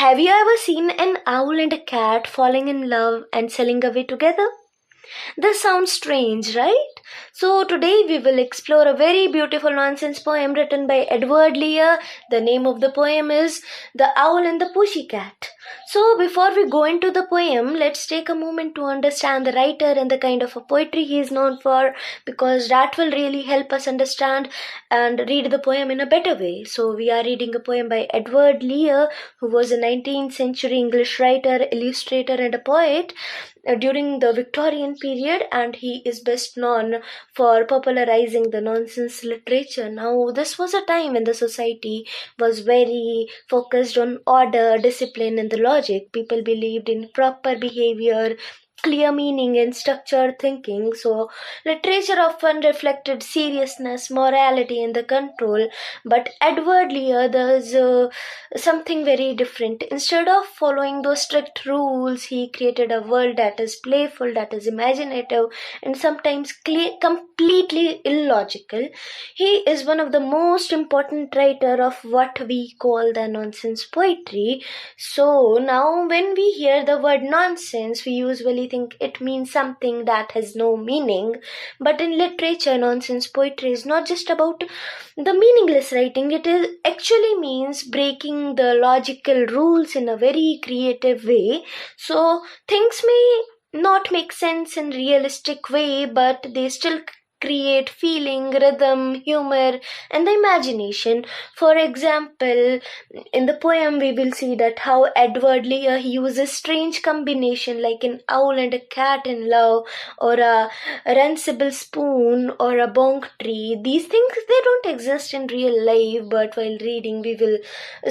Have you ever seen an owl and a cat falling in love and sailing away together? This sounds strange, right? So today we will explore a very beautiful nonsense poem written by Edward Lear. The name of the poem is The Owl and the Pussycat. So before we go into the poem, let's take a moment to understand the writer and the kind of a poetry he is known for, because that will really help us understand and read the poem in a better way. So we are reading a poem by Edward Lear, who was a 19th century English writer, illustrator and a poet during the Victorian period, and he is best known for popularizing the nonsense literature. Now, this was a time when the society was very focused on order, discipline, and the logic. People believed in proper behavior, clear meaning, and structured thinking. So, literature often reflected seriousness, morality, and the control. But Edward Lear does something very different. Instead of following those strict rules, he created a world that is playful, that is imaginative, and sometimes completely illogical. He is one of the most important writer of what we call the nonsense poetry. So now when we hear the word nonsense, we usually think it means something that has no meaning. But in literature, nonsense poetry is not just about the meaningless writing. It is actually means breaking the logical rules in a very creative way. So things may not make sense in realistic way, but they still create feeling, rhythm, humor, and the imagination. For example, in the poem we will see that how Edward Lear uses strange combination like an owl and a cat in love, or a runcible spoon, or a bonk tree. These things, they don't exist in real life, but while reading we will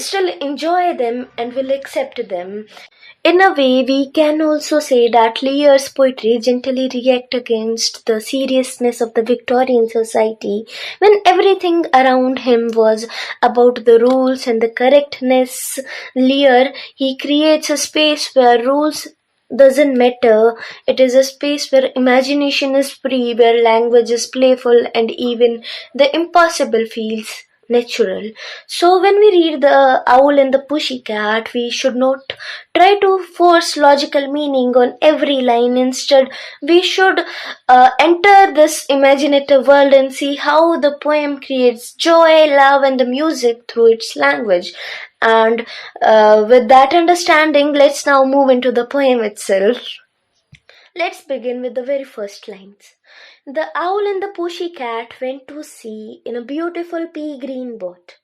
still enjoy them and will accept them. In a way, we can also say that Lear's poetry gently reacts against the seriousness of the Victorian society, when everything around him was about the rules and the correctness. Lear, he creates a space where rules doesn't matter. It is a space where imagination is free, where language is playful, and even the impossible feels natural. So when we read The Owl and the Pussycat, we should not try to force logical meaning on every line. Instead, we should enter this imaginative world and see how the poem creates joy, love, and the music through its language. And with that understanding, let's now move into the poem itself. Let's begin with the very first lines. The owl and the pussycat went to sea in a beautiful pea green boat.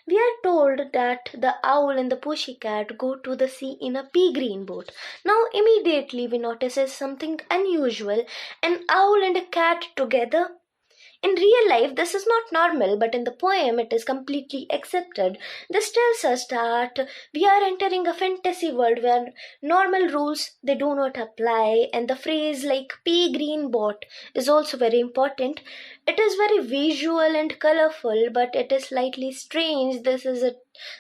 We are told that the owl and the pussycat go to the sea in a pea green boat. Now immediately we notice something unusual, an owl and a cat together. In real life, this is not normal, but in the poem, it is completely accepted. This tells us that we are entering a fantasy world where normal rules, they do not apply, and the phrase like pea green bot is also very important. It is very visual and colorful, but it is slightly strange. This is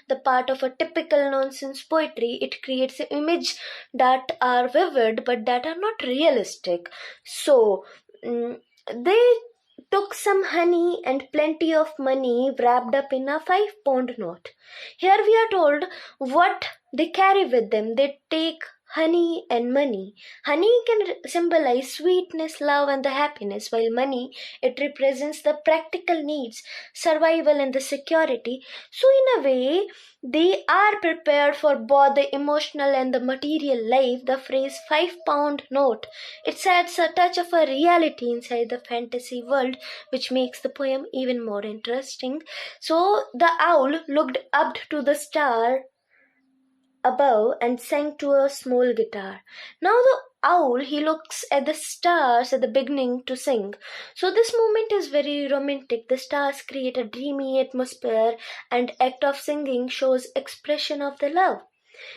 the part of a typical nonsense poetry. It creates an image that are vivid, but that are not realistic. So, they took some honey and plenty of money wrapped up in a 5 pound note. Here we are told what they carry with them. They take honey and money. Honey can symbolize sweetness, love, and the happiness, while money, it represents the practical needs, survival, and the security. So, in a way, they are prepared for both the emotional and the material life. The phrase 5 pound note, it adds a touch of a reality inside the fantasy world, which makes the poem even more interesting. So the owl looked up to the star above and sang to a small guitar. Now the owl, he looks at the stars at the beginning to sing. So this moment is very romantic. The stars create a dreamy atmosphere, and act of singing shows expression of the love.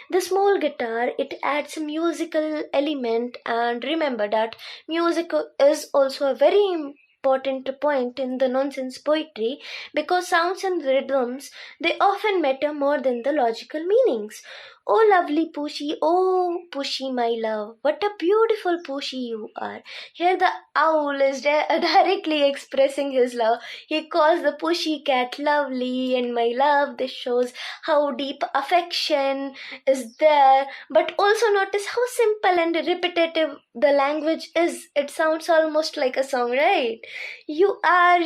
The small guitar, it adds a musical element, and remember that music is also a very important point in the nonsense poetry because sounds and rhythms they often matter more than the logical meanings. Oh lovely Pushy, oh Pushy my love, what a beautiful Pushy you are. Here the owl is directly expressing his love. He calls the pushy cat lovely and my love. This shows how deep affection is there, but also notice how simple and repetitive the language is. It sounds almost like a song, right? You are,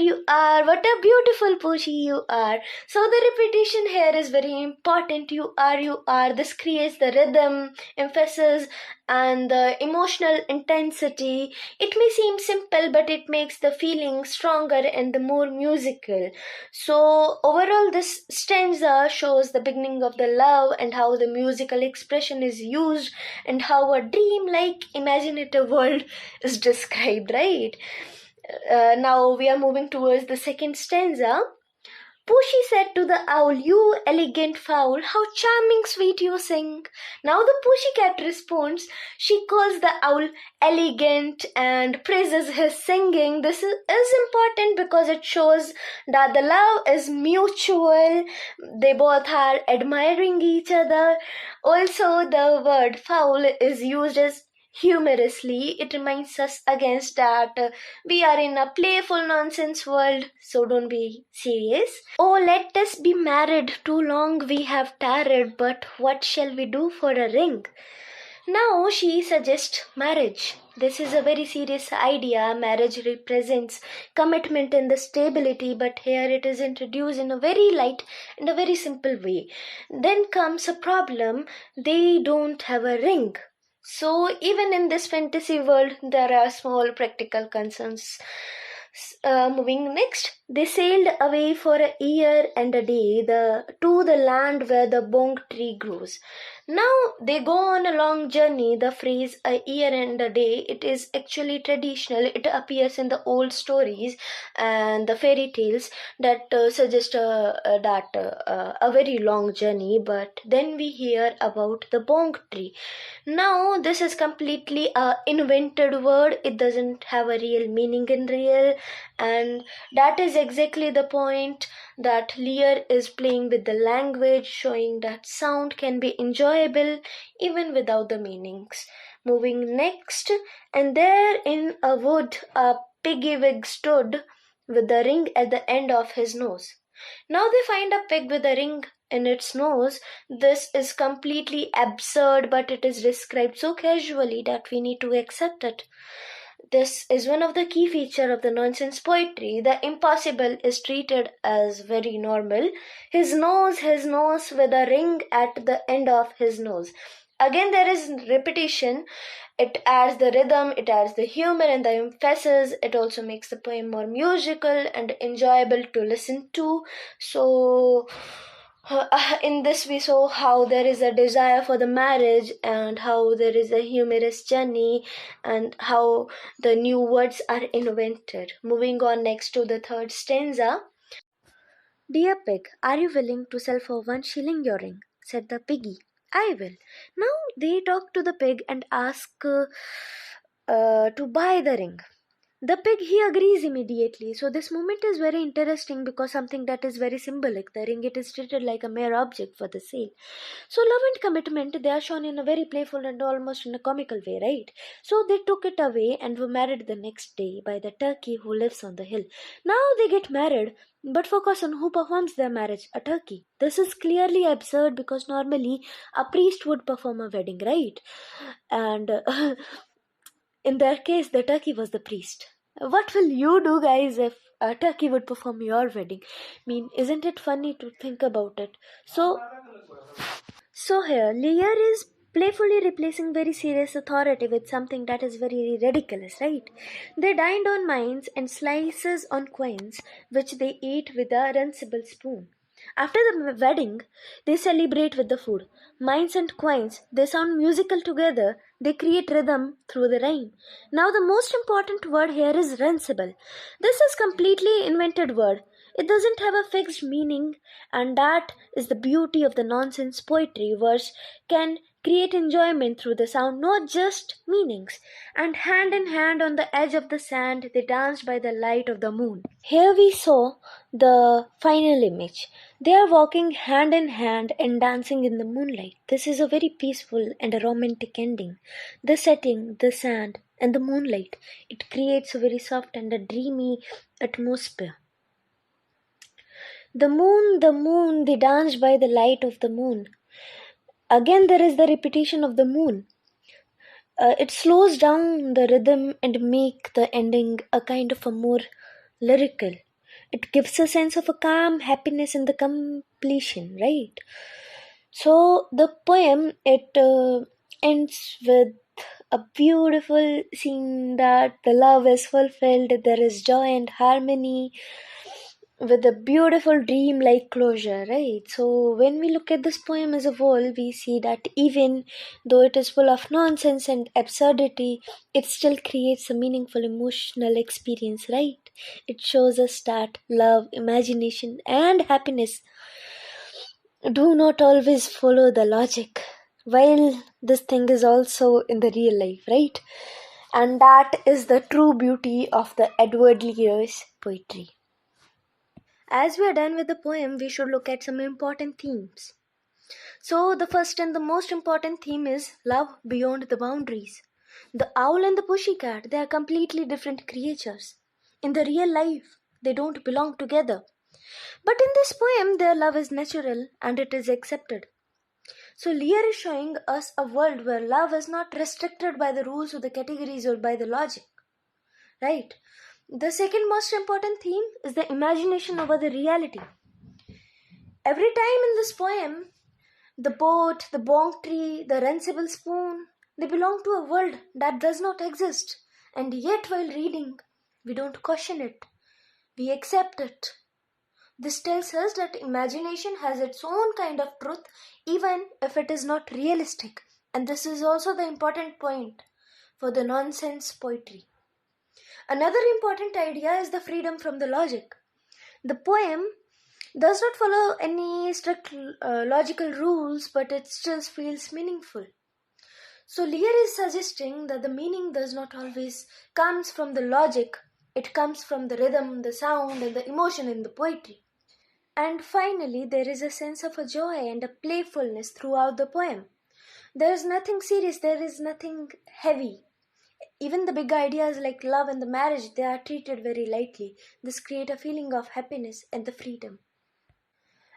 what a beautiful pushy you are. So the repetition here is very important. You are. This creates the rhythm, emphasis, and the emotional intensity. It may seem simple, but it makes the feeling stronger and the more musical. So overall, this stanza shows the beginning of the love and how the musical expression is used and how a dream-like imaginative world is described, right? Now we are moving towards the second stanza. Pushy said to the owl, you elegant fowl, how charming sweet you sing. Now the pushy cat responds, she calls the owl elegant and praises his singing. This is important because it shows that the love is mutual. They both are admiring each other. Also, the word fowl is used as humorously. It reminds us against that we are in a playful nonsense world, so don't be serious. Oh, let us be married, too long we have tarried, but what shall we do for a ring? Now she suggests marriage. This is a very serious idea. Marriage represents commitment and the stability, but here it is introduced in a very light and a very simple way. Then comes a problem. They don't have a ring. So even in this fantasy world, there are small practical concerns. Moving next, they sailed away for a year and a day to the land where the bong tree grows. Now they go on a long journey. The phrase a year and a day, it is actually traditional. It appears in the old stories and the fairy tales that suggest a very long journey. But then we hear about the bong tree. Now this is completely a invented word. It doesn't have a real meaning in real, and that is exactly the point that Lear is playing with the language, showing that sound can be enjoyable even without the meanings. Moving next, and there in a wood a piggy-wig stood with the ring at the end of his nose. Now they find a pig with a ring in its nose. This is completely absurd, but it is described so casually that we need to accept it. This is one of the key features of the nonsense poetry. The impossible is treated as very normal. His nose with a ring at the end of his nose. Again, there is repetition. It adds the rhythm, it adds the humor and the emphasis. It also makes the poem more musical and enjoyable to listen to. So, in this we saw how there is a desire for the marriage and how there is a humorous journey and how the new words are invented. Moving on next to the third stanza. Dear pig, are you willing to sell for 1 shilling your ring? Said the piggy. I will. Now they talk to the pig and ask to buy the ring. The pig, he agrees immediately. So this moment is very interesting because something that is very symbolic. The ring, it is treated like a mere object for the sale. So love and commitment, they are shown in a very playful and almost in a comical way, right? So they took it away and were married the next day by the turkey who lives on the hill. Now they get married, but focus on who performs their marriage, a turkey. This is clearly absurd because normally a priest would perform a wedding, right? And in their case, the turkey was the priest. What will you do, guys, if a turkey would perform your wedding? I mean, isn't it funny to think about it? So here, Lear is playfully replacing very serious authority with something that is very ridiculous, right? They dined on mines and slices on quince, which they ate with a runcible spoon. After the wedding, they celebrate with the food. Mines and quince, they sound musical together. They create rhythm through the rhyme. Now the most important word here is runcible. This is completely invented word. It doesn't have a fixed meaning, and that is the beauty of the nonsense poetry. Verse can create enjoyment through the sound, not just meanings. And hand in hand on the edge of the sand, they danced by the light of the moon. Here we saw the final image. They are walking hand in hand and dancing in the moonlight. This is a very peaceful and a romantic ending. The setting, the sand, and the moonlight, it creates a very soft and a dreamy atmosphere. The moon, they dance by the light of the moon. Again, there is the repetition of the moon. It slows down the rhythm and make the ending a kind of a more lyrical. It gives a sense of a calm happiness in the completion, right? So the poem, it ends with a beautiful scene that the love is fulfilled, there is joy and harmony, with a beautiful dream like closure, right? So when we look at this poem as a whole, we see that even though it is full of nonsense and absurdity, it still creates a meaningful emotional experience, right? It shows us that love, imagination, and happiness do not always follow the logic, while this thing is also in the real life, right? And that is the true beauty of the Edward Lear's poetry. As we are done with the poem, we should look at some important themes. So, the first and the most important theme is love beyond the boundaries. The owl and the pussycat, they are completely different creatures. In the real life, they don't belong together. But in this poem, their love is natural and it is accepted. So, Lear is showing us a world where love is not restricted by the rules or the categories or by the logic. Right? The second most important theme is the imagination over the reality. Every time in this poem, the boat, the bong tree, the runcible spoon, they belong to a world that does not exist. And yet while reading, we don't question it. We accept it. This tells us that imagination has its own kind of truth even if it is not realistic. And this is also the important point for the nonsense poetry. Another important idea is the freedom from the logic. The poem does not follow any strict logical rules, but it still feels meaningful. So Lear is suggesting that the meaning does not always comes from the logic. It comes from the rhythm, the sound, and the emotion in the poetry. And finally, there is a sense of a joy and a playfulness throughout the poem. There is nothing serious, there is nothing heavy. Even the big ideas like love and the marriage, they are treated very lightly. This creates a feeling of happiness and the freedom.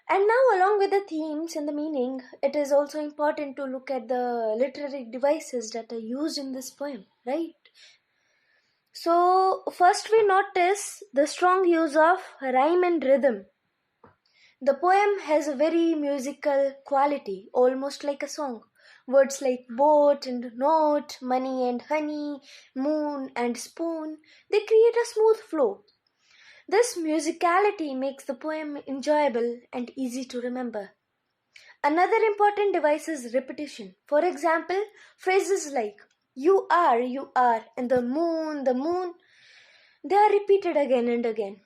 And now, along with the themes and the meaning, it is also important to look at the literary devices that are used in this poem, right? So, first we notice the strong use of rhyme and rhythm. The poem has a very musical quality, almost like a song. Words like boat and note, money and honey, moon and spoon, they create a smooth flow. This musicality makes the poem enjoyable and easy to remember. Another important device is repetition. For example, phrases like you are, and the moon, they are repeated again and again.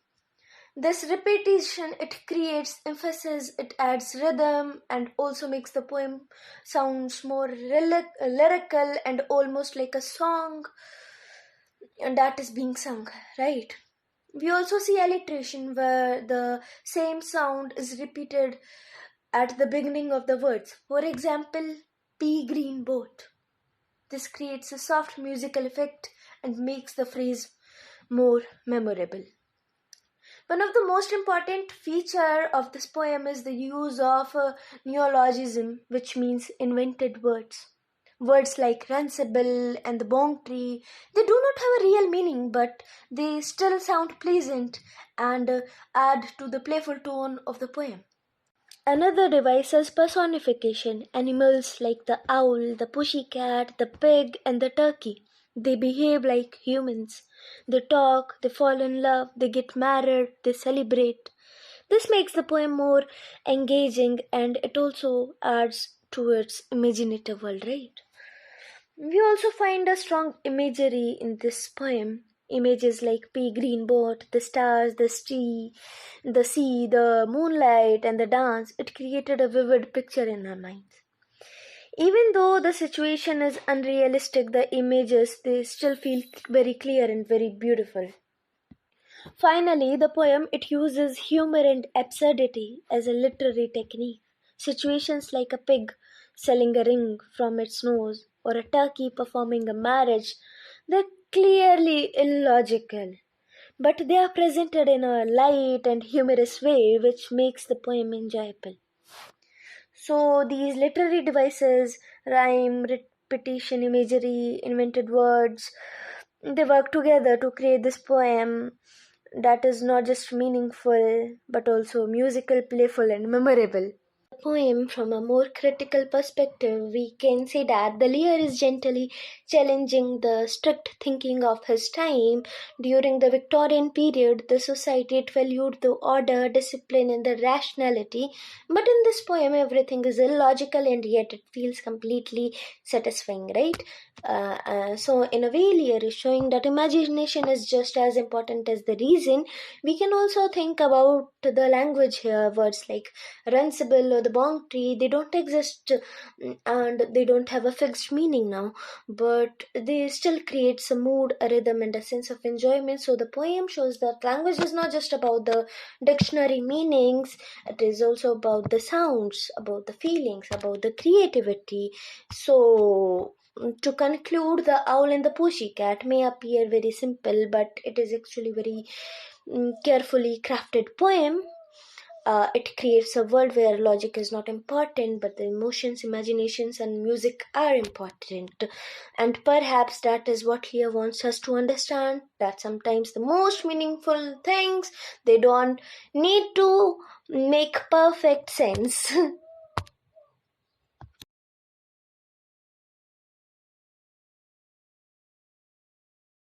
This repetition, it creates emphasis, it adds rhythm, and also makes the poem sounds more lyrical and almost like a song that is being sung, right? We also see alliteration where the same sound is repeated at the beginning of the words. For example, pea green boat. This creates a soft musical effect and makes the phrase more memorable. One of the most important feature of this poem is the use of a neologism, which means invented words. Words like runcible and the bong tree, they do not have a real meaning, but they still sound pleasant and add to the playful tone of the poem. Another device is personification. Animals like the owl, the pussycat, the pig, and the turkey. They behave like humans. They talk, they fall in love, they get married, they celebrate. This makes the poem more engaging and it also adds to its imaginative world, right? We also find a strong imagery in this poem. Images like pea green boat, the stars, the sea, the moonlight, and the dance, it created a vivid picture in our minds. Even though the situation is unrealistic, the images, they still feel very clear and very beautiful. Finally, the poem, it uses humor and absurdity as a literary technique. Situations like a pig selling a ring from its nose or a turkey performing a marriage, they're clearly illogical, but they are presented in a light and humorous way which makes the poem enjoyable. So these literary devices, rhyme, repetition, imagery, invented words, they work together to create this poem that is not just meaningful but also musical, playful, and memorable. Poem from a more critical perspective, we can say that the Lear is gently challenging the strict thinking of his time. During the Victorian period, the society it valued the order, discipline, and the rationality. But in this poem, everything is illogical and yet it feels completely satisfying, right? So, in a way, Lear is showing that imagination is just as important as the reason. We can also think about the language here, words like runcible or the bong tree, they don't exist and they don't have a fixed meaning now, but they still create some mood, a rhythm, and a sense of enjoyment. So the poem shows that language is not just about the dictionary meanings, it is also about the sounds, about the feelings, about the creativity. So to conclude, the owl and the pussycat may appear very simple, but it is actually very carefully crafted poem. It creates a world where logic is not important, but the emotions, imaginations, and music are important. And perhaps that is what Lear wants us to understand, that sometimes the most meaningful things, they don't need to make perfect sense.